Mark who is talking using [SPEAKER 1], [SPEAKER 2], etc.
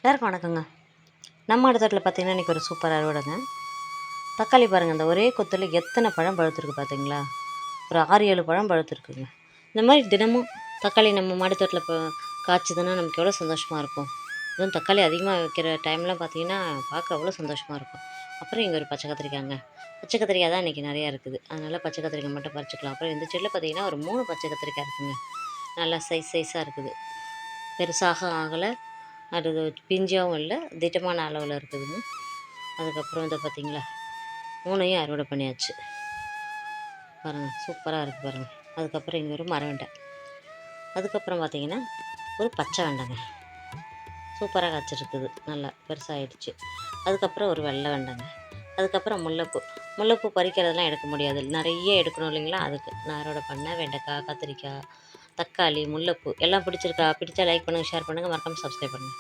[SPEAKER 1] எல்லாருக்கும் வணக்கங்க. நம்ம அடுத்தட்டில் பார்த்திங்கன்னா இன்றைக்கி ஒரு சூப்பர் அறுவடைங்க. தக்காளி பாருங்கள், இந்த ஒரே கொத்தில் எத்தனை பழம் பழுத்துருக்கு பார்த்தீங்களா? ஒரு 6-7 பழம் பழுத்துருக்குங்க. இந்த மாதிரி தினமும் தக்காளி நம்ம மாடித்தோட்டில் இப்போ காய்ச்சிதுன்னா நமக்கு எவ்வளோ சந்தோஷமாக இருக்கும். அதுவும் தக்காளி அதிகமாக வைக்கிற டைம்லாம் பார்த்திங்கன்னா பார்க்க அவ்வளோ சந்தோஷமாக இருக்கும். அப்புறம் இங்கே ஒரு பச்சை கத்திரிக்காய்ங்க. பச்சை கத்திரிக்காய் தான் இன்றைக்கி நிறையா இருக்குது, அதனால் பச்சை கத்திரிக்காய் மட்டும் பறிச்சுக்கலாம். அப்புறம் இந்த செடியில் பார்த்திங்கன்னா ஒரு 3 பச்சை கத்திரிக்காய் இருக்குதுங்க. நல்லா சைஸாக இருக்குது, பெருசாக ஆகலை, அது பிஞ்சாகவும் இல்லை, திட்டமான அளவில் இருக்குதுங்க. அதுக்கப்புறம் இதை பார்த்திங்களா, 3ஐயும் அறுவடை பண்ணியாச்சு பாருங்கள், சூப்பராக இருக்குது பாருங்கள். அதுக்கப்புறம் இங்கே ஒரு மரம் வெண்டை. அதுக்கப்புறம் பார்த்திங்கன்னா ஒரு பச்சை வெண்டைங்க, சூப்பராக காய்ச்சிருக்குது, நல்லா பெருசாகிடுச்சு. அதுக்கப்புறம் ஒரு வெள்ளை வெண்டைங்க. அதுக்கப்புறம் முல்லைப்பூ பறிக்கிறதெல்லாம் எடுக்க முடியாது, நிறைய எடுக்கணும் இல்லைங்களா, அதுக்கு நான் அறுவடை பண்ணேன். வெண்டைக்காய், கத்திரிக்காய், தக்காளி, முல்லைப்பூ எல்லாம் பிடிச்சிருக்கா? பிடிச்சா லைக் பண்ணுங்கள், ஷேர் பண்ணுங்கள், மறக்காமல் சப்ஸ்கிரைப் பண்ணுங்கள்.